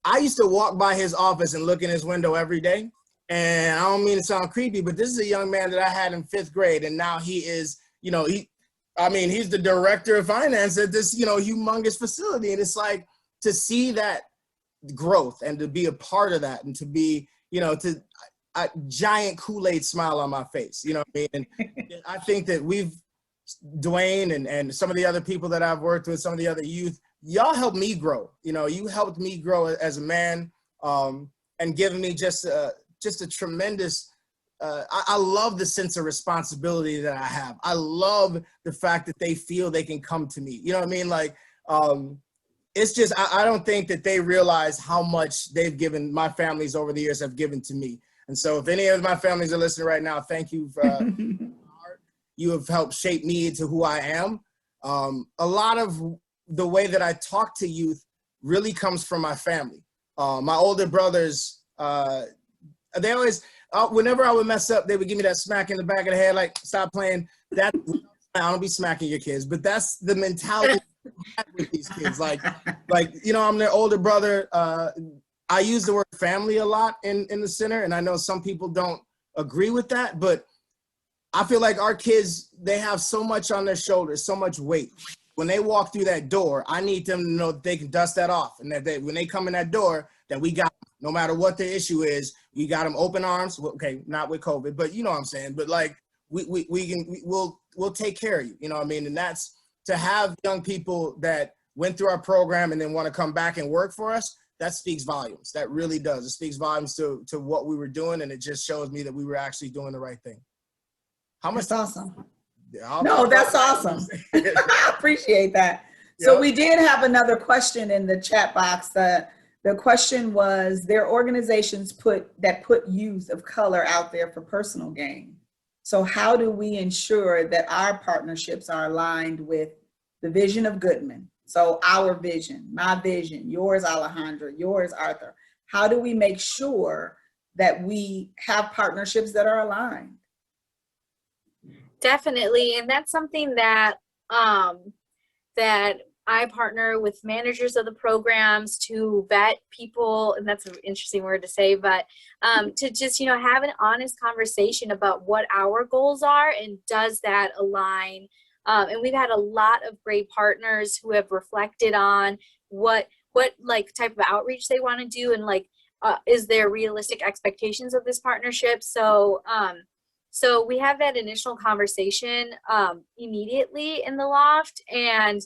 I used to walk by his office and look in his window every day. And I don't mean to sound creepy, but this is a young man that I had in 5th grade, and now he is you know, he's the director of finance at this, you know, humongous facility. And it's like to see that growth and to be a part of that and to be, you know, to a giant Kool-Aid smile on my face, you know what I mean? And I think that Dwayne and some of the other people that I've worked with, some of the other youth, y'all helped me grow. You know, you helped me grow as a man, and given me just a tremendous, I love the sense of responsibility that I have. I love the fact that they feel they can come to me. You know what I mean? Like, it's just, I don't think that they realize how much they've given, my families over the years have given to me. And so if any of my families are listening right now, thank you for, you have helped shape me into who I am. A lot of the way that I talk to youth really comes from my family. My older brothers, they always, whenever I would mess up, they would give me that smack in the back of the head, like, stop playing. That, I don't be smacking your kids, but that's the mentality with these kids. Like, you know, I'm their older brother. I use the word family a lot in the center, and I know some people don't agree with that, but I feel like our kids, they have so much on their shoulders, so much weight. When they walk through that door, I need them to know that they can dust that off, and that when they come in that door, that we got them. No matter what the issue is, we got them open arms. Okay, not with COVID, but you know what I'm saying. But like, we'll take care of you. You know what I mean? And that's to have young people that went through our program and then want to come back and work for us. That speaks volumes. That really does. It speaks volumes to what we were doing, and it just shows me that we were actually doing the right thing. How much? That's awesome. Yeah, no, that's awesome. I appreciate that. So we did have another question in the chat box. The question was, there are organizations that put youth of color out there for personal gain. So how do we ensure that our partnerships are aligned with the vision of Goodman? So our vision, my vision, yours, Alejandra, yours, Arthur. How do we make sure that we have partnerships that are aligned? Definitely, and that's something that that I partner with managers of the programs to vet people, and that's an interesting word to say, but to just, you know, have an honest conversation about what our goals are and does that align. And we've had a lot of great partners who have reflected on what like type of outreach they want to do, and like is there realistic expectations of this partnership. So so we have that initial conversation immediately in the loft and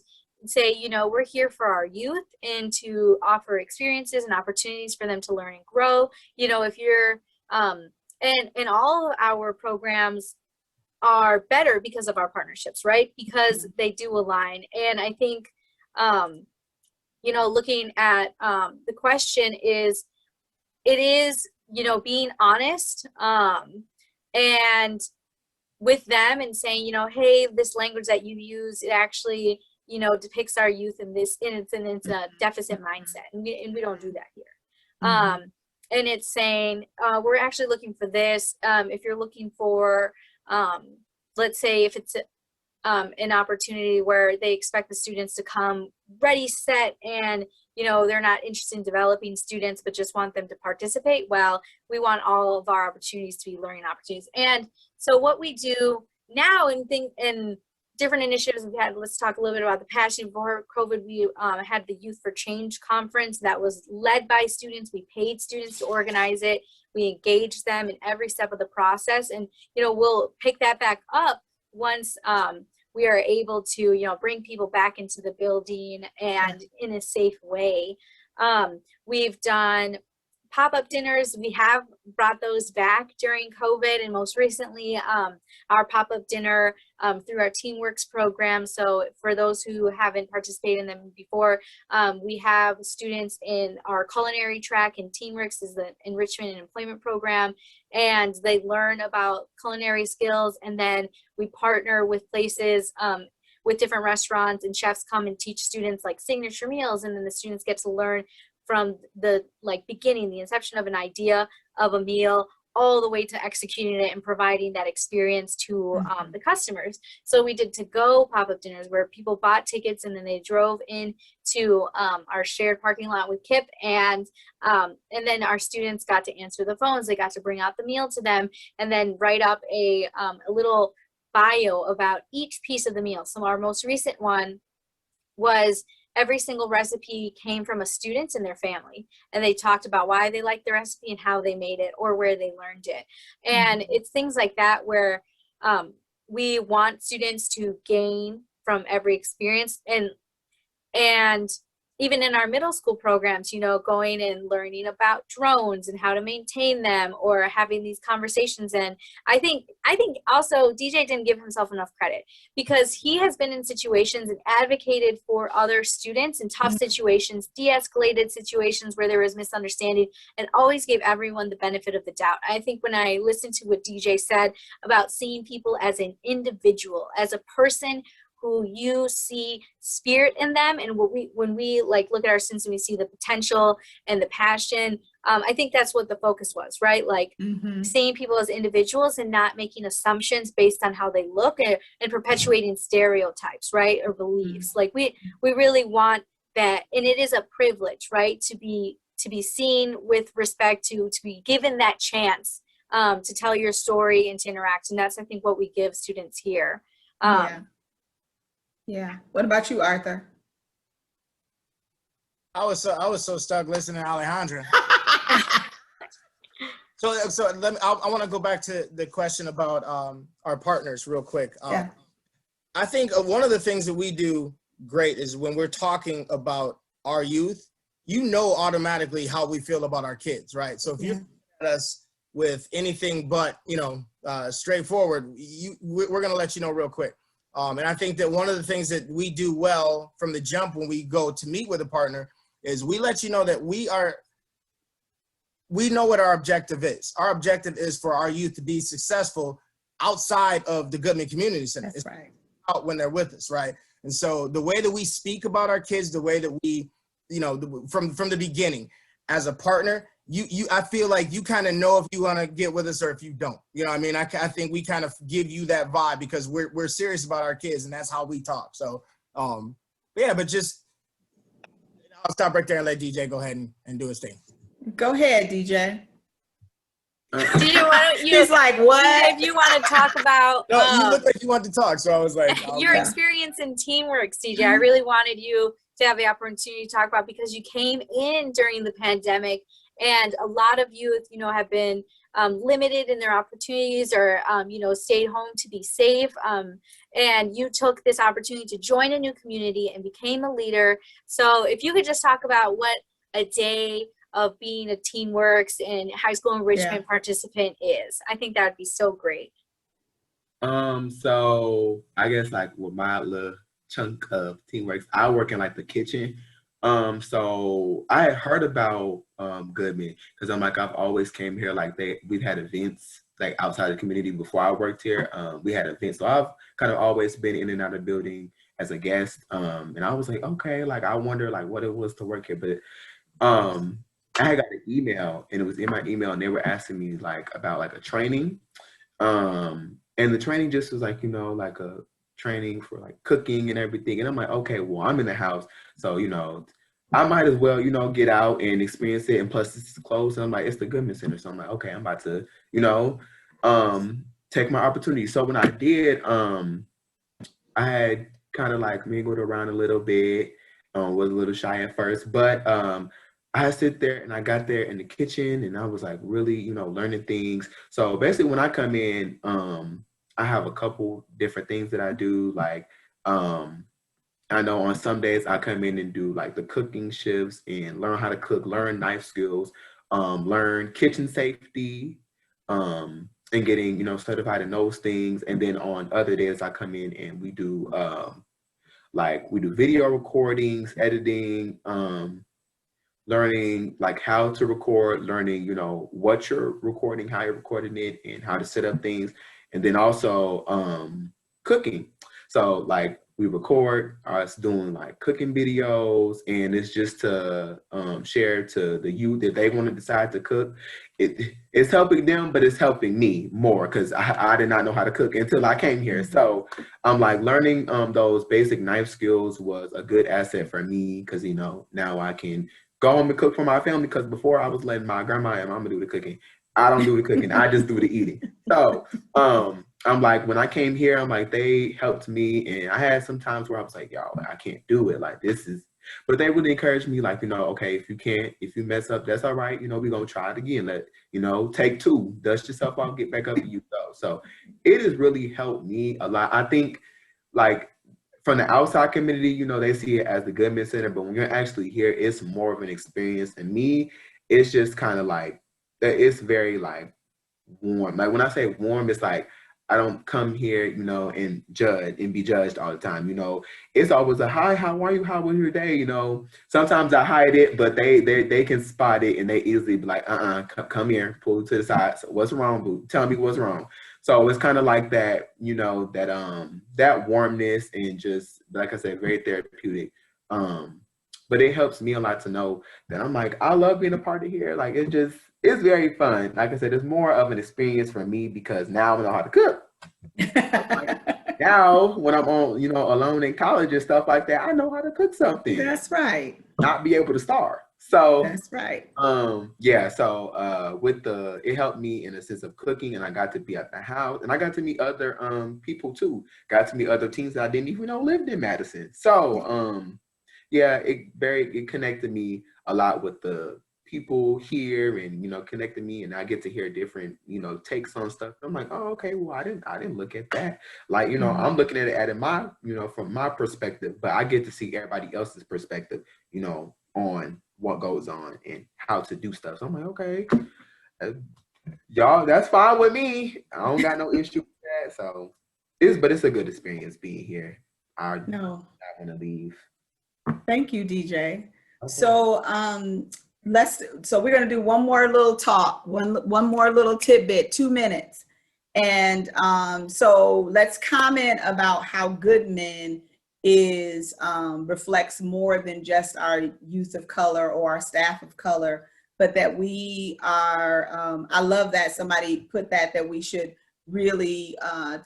say, you know, we're here for our youth and to offer experiences and opportunities for them to learn and grow. You know, if you're and all of our programs are better because of our partnerships, right? Because they do align. And I think, you know, looking at the question is, it is, you know, being honest and with them and saying, you know, hey, this language that you use, it actually, you know, depicts our youth in this, and it's a deficit mindset, and we don't do that here. And it's saying, we're actually looking for this. If you're looking for, let's say if it's an opportunity where they expect the students to come ready, set, and, you know, they're not interested in developing students, but just want them to participate. Well, we want all of our opportunities to be learning opportunities. And so what we do now and different initiatives we've had, let's talk a little bit about the passion. Before COVID, we had the Youth for Change conference that was led by students. We paid students to organize it. We engaged them in every step of the process. And, you know, we'll pick that back up once we are able to, you know, bring people back into the building and in a safe way. We've done pop-up dinners. We have brought those back during COVID, and most recently our pop-up dinner through our TEENworks program. So for those who haven't participated in them before, we have students in our culinary track, and TEENworks is the enrichment and employment program, and they learn about culinary skills, and then we partner with places with different restaurants, and chefs come and teach students like signature meals, and then the students get to learn from the beginning, the inception of an idea of a meal, all the way to executing it and providing that experience to the customers. So we did to-go pop-up dinners where people bought tickets and then they drove in to our shared parking lot with KIPP, and then our students got to answer the phones. They got to bring out the meal to them and then write up a little bio about each piece of the meal. So our most recent one was every single recipe came from a student and their family, and they talked about why they liked the recipe and how they made it or where they learned it. And it's things like that where we want students to gain from every experience. And even in our middle school programs, you know, going and learning about drones and how to maintain them, or having these conversations. And I think also Deejai didn't give himself enough credit, because he has been in situations and advocated for other students in tough situations, de-escalated situations where there was misunderstanding, and always gave everyone the benefit of the doubt. I think when I listened to what Deejai said about seeing people as an individual, as a person who you see spirit in them, and when we like look at our students and we see the potential and the passion, I think that's what the focus was, right? Like seeing people as individuals and not making assumptions based on how they look, and perpetuating stereotypes, right, or beliefs. Like we really want that, and it is a privilege, right, to be seen with respect, to be given that chance to tell your story and to interact, and that's, I think, what we give students here. Yeah. What about you, Arthur? I was so stuck listening to Alejandra. So I want to go back to the question about our partners real quick. I think one of the things that we do great is when we're talking about our youth, you know automatically how we feel about our kids, right? So if you look at us with anything but, you know, straightforward, we're going to let you know real quick. And I think that one of the things that we do well from the jump when we go to meet with a partner is we let you know that we know what our objective is. Our objective is for our youth to be successful outside of the Goodman Community Center. That's right. Out when they're with us, right? And so the way that we speak about our kids, the way that we, you know, from the beginning, as a partner, I feel like you kind of know if you want to get with us or if you don't. You know what I mean? I think we kind of give you that vibe because we're serious about our kids, and that's how we talk. So, yeah, but just, I'll stop right there and let Deejai go ahead and do his thing. Go ahead, Deejai. Deejai, why don't you? He's like, what? Deejai, if you want to talk about No, you look like you want to talk, so I was like, your experience in TEENworks, Deejai. I really wanted you to have the opportunity to talk about, because you came in during the pandemic, and a lot of youth, you know, have been limited in their opportunities, or, you know, stayed home to be safe. And you took this opportunity to join a new community and became a leader. So if you could just talk about what a day of being a TEENworks and high school enrichment participant is, I think that would be so great. So I guess like with my little chunk of TEENworks, I work in like the kitchen. So I had heard about Goodman because I've always came here, like we've had events like outside the community before I worked here. We had events, so I've kind of always been in and out of the building as a guest. And I was like, okay, like I wonder like what it was to work here. But I had got an email, and it was in my email, and they were asking me like about like a training. And the training just was like, you know, like a training for like cooking and everything. And I'm like, okay, well, I'm in the house, so, you know, I might as well, you know, get out and experience it. And plus it's close. And I'm like, it's the Goodman Center. So I'm like, okay, I'm about to, you know, take my opportunity. So when I did, I had kind of like mingled around a little bit, was a little shy at first, but I sit there and I got there in the kitchen and I was like really, you know, learning things. So basically when I come in, I have a couple different things that I do. Like, I know on some days I come in and do like the cooking shifts and learn how to cook, learn knife skills, learn kitchen safety, and getting, you know, certified in those things. And then on other days I come in and we do video recordings, editing, learning like how to record, learning, you know, what you're recording, how you're recording it, and how to set up things. And then also cooking. So like we record us doing like cooking videos, and it's just to share to the youth that they want to decide to cook. It's helping them, but it's helping me more because I did not know how to cook until I came here. So I'm like learning those basic knife skills was a good asset for me because, you know, now I can go home and cook for my family, because before I was letting my grandma and mama do the cooking. I don't do the cooking, I just do the eating. So I'm like, when I came here, I'm like, they helped me. And I had some times where I was like, y'all, I can't do it. Like, this is, but they would encourage me, like, okay, if you can't, if you mess up, that's all right. We're going to try it again. Take two, dust yourself off, get back up and you go. So it has really helped me a lot. I think, like, from the outside community, they see it as the Goodman Center, but when you're actually here, it's more of an experience. And me, it's just kind of like, it's very, like, warm. Like, when I say warm, it's like, I don't come here, and judge and be judged all the time. It's always a hi, how are you? How was your day? Sometimes I hide it, but they can spot it and they easily be like, come here, pull it to the side. So what's wrong, boo? Tell me what's wrong. So it's kind of like that, that warmness, and just, like I said, very therapeutic. But it helps me a lot to know that I'm like, I love being a part of here. Like, it's very fun. Like I said, it's more of an experience for me because now I know how to cook. Now, when I'm on, alone in college and stuff like that, I know how to cook something. That's right. Not be able to starve. So that's right. Yeah. So it helped me in a sense of cooking, and I got to be at the house, and I got to meet other people too. Got to meet other teens that I didn't even know lived in Madison. So yeah, it connected me a lot with the people here, and connected me, and I get to hear different takes on stuff. I'm like, oh, okay, well, I didn't look at that. Like, I'm looking at it my from my perspective, but I get to see everybody else's perspective, on what goes on and how to do stuff. So I'm like, okay, y'all, that's fine with me. I don't got no issue with that. So it's a good experience being here. I'm not gonna leave. Thank you, Deejai. Okay. So so we're going to do one more little talk, one more little tidbit, 2 minutes. And so let's comment about how Goodman reflects more than just our youth of color or our staff of color, but that we are, I love that somebody put that we should really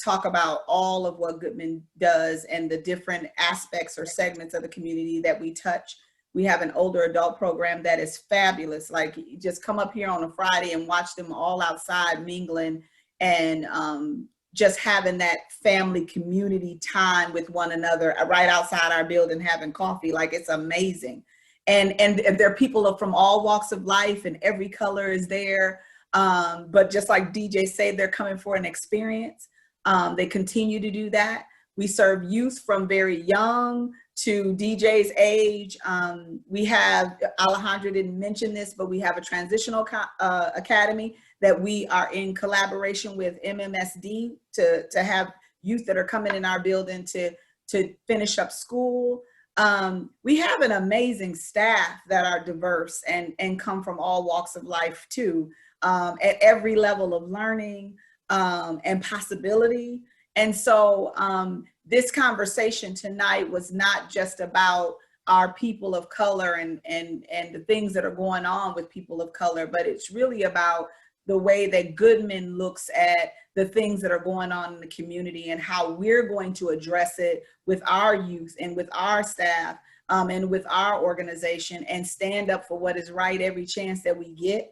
talk about all of what Goodman does and the different aspects or segments of the community that we touch. We have an older adult program that is fabulous. Like, you just come up here on a Friday and watch them all outside mingling and just having that family community time with one another right outside our building, having coffee. Like, it's amazing. And there are people from all walks of life, and every color is there. But just like Deejai said, they're coming for an experience. They continue to do that. We serve youth from very young to Deejai's age. We have, Alejandra didn't mention this, but we have a transitional academy that we are in collaboration with MMSD to have youth that are coming in our building to finish up school. We have an amazing staff that are diverse and come from all walks of life too, at every level of learning and possibility. And so this conversation tonight was not just about our people of color and the things that are going on with people of color, but it's really about the way that Goodman looks at the things that are going on in the community and how we're going to address it with our youth and with our staff and with our organization, and stand up for what is right every chance that we get,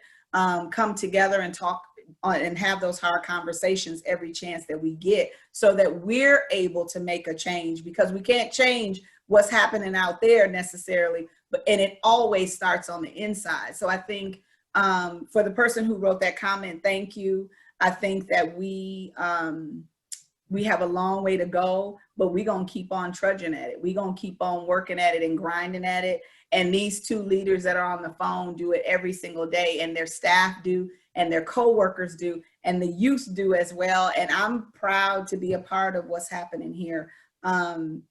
come together and talk and have those hard conversations every chance that we get, so that we're able to make a change, because we can't change what's happening out there necessarily, and it always starts on the inside. So I think for the person who wrote that comment, thank you. I think that we have a long way to go, but we're going to keep on trudging at it. We're going to keep on working at it and grinding at it. And these two leaders that are on the phone do it every single day, and their staff do, and their co-workers do, and the youth do as well. And I'm proud to be a part of what's happening here. And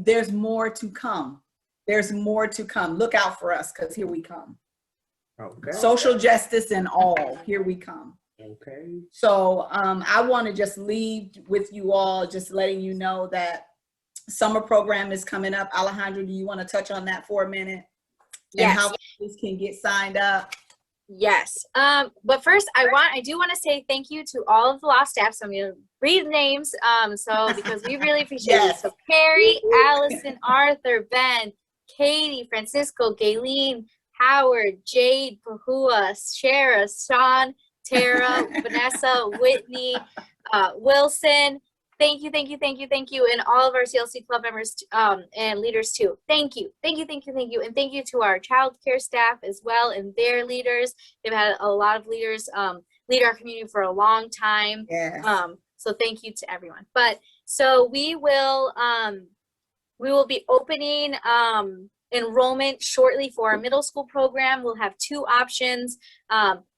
there's more to come. There's more to come. Look out for us, because here we come. Okay. Social justice and all, here we come. Okay. So I want to just leave with you all, just letting you know that summer program is coming up. Alejandra, do you want to touch on that for a minute? Yes. And how families can get signed up? Yes. But first, I do want to say thank you to all of the LOFT staff. So I'm going to read names. Because we really appreciate Yes. it. So Carrie, Allison, Arthur, Ben, Katie, Francisco, Gayleen, Howard, Jade, Pahua, Shara, Sean, Tara, Vanessa, Whitney, Wilson. Thank you, thank you, thank you, thank you, and all of our CLC club members and leaders too. Thank you, thank you, thank you, thank you, and thank you to our child care staff as well and their leaders. They've had a lot of leaders lead our community for a long time. Yes. So thank you to everyone. But so we will be opening enrollment shortly for our middle school program. We'll have two options.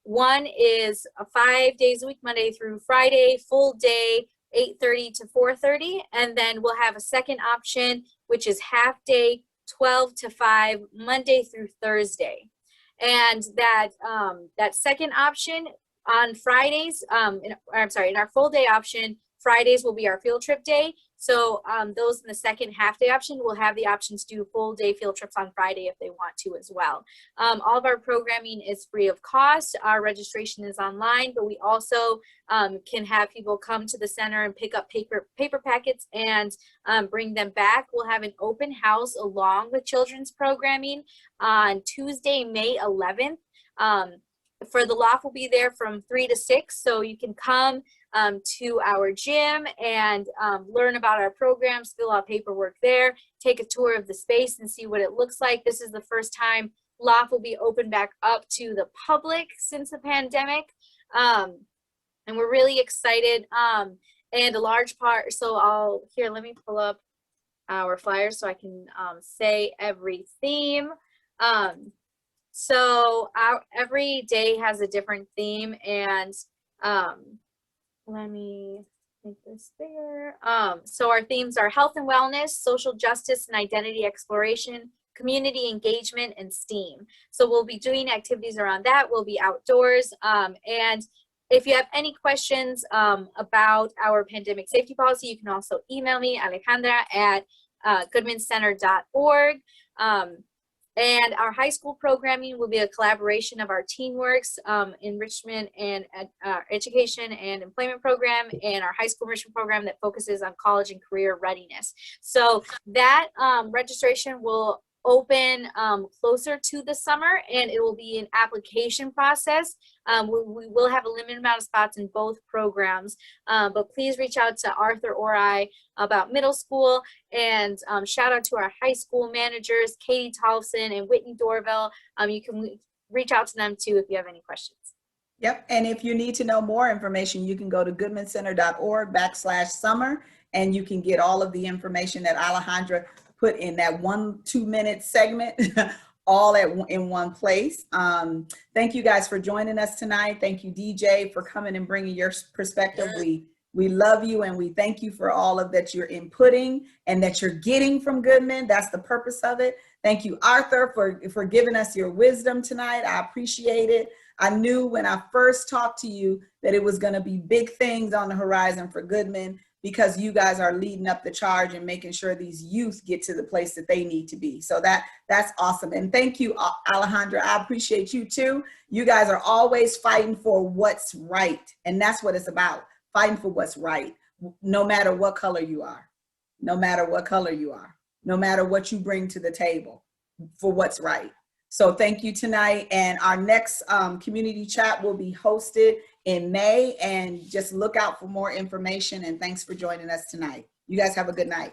One is 5 days a week, Monday through Friday, full day, 8:30 to 4:30, and then we'll have a second option, which is half day, 12 to 5, Monday through Thursday. And that second option on Fridays, in our full day option, Fridays will be our field trip day. So those in the second half day option will have the option to do full day field trips on Friday if they want to as well. All of our programming is free of cost. Our registration is online, but we also can have people come to the center and pick up paper packets and bring them back. We'll have an open house along with children's programming on Tuesday, May 11th. For the loft will be there from 3 to 6, so you can come to our gym and learn about our programs, fill out paperwork there, take a tour of the space and see what it looks like. This is the first time loft will be opened back up to the public since the pandemic, and we're really excited. And a large part, so let me pull up our flyers so I can say every theme. So every day has a different theme, and let me make this bigger. So our themes are health and wellness, social justice and identity exploration, community engagement, and STEAM. So we'll be doing activities around that. We'll be outdoors. And if you have any questions about our pandemic safety policy, you can also email me, Alejandra, at goodmancenter.org. And our high school programming will be a collaboration of our TEENworks enrichment and education and employment program and our high school enrichment program that focuses on college and career readiness. So that registration will open closer to the summer, and it will be an application process. We will have a limited amount of spots in both programs, but please reach out to Arthur or I about middle school, and shout out to our high school managers, Katie Tolfson and Whitney Dorville. You can reach out to them too if you have any questions. Yep, and if you need to know more information, you can go to goodmancenter.org/summer, and you can get all of the information that Alejandra put in that 1-2 minute segment, all in one place. Thank you guys for joining us tonight. Thank you, Deejai, for coming and bringing your perspective. We love you, and we thank you for all of that you're inputting and that you're getting from Goodman. That's the purpose of it. Thank you, Arthur, for giving us your wisdom tonight. I appreciate it. I knew when I first talked to you that it was going to be big things on the horizon for Goodman, because you guys are leading up the charge and making sure these youth get to the place that they need to be. So that's awesome. And thank you, Alejandra. I appreciate you too. You guys are always fighting for what's right. And that's what it's about, fighting for what's right, no matter what color you are, no matter what color you are, no matter what you bring to the table, for what's right. So thank you tonight. And our next community chat will be hosted in May, and just look out for more information. And thanks for joining us tonight. You guys have a good night.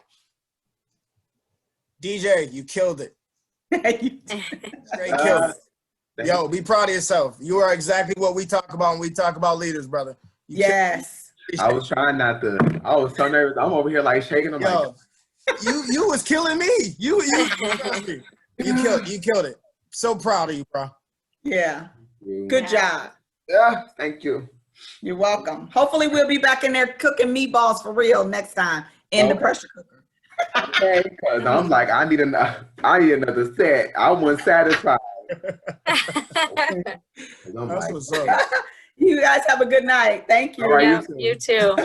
Deejai, you killed it. Straight Straight killed it. Yo, be proud of yourself. You are exactly what we talk about when we talk about leaders, brother. You yes. I was trying not to. I was so nervous. I'm over here like shaking. I'm like, you was killing me. You killed it. So proud of you, bro. Yeah. Good job. Yeah, thank you. You're welcome. Hopefully we'll be back in there cooking meatballs for real next time in the pressure cooker. Okay, because I'm like, I need another set. I wasn't satisfied. That's what's up. You guys have a good night. Thank you. All right, Yeah, you too.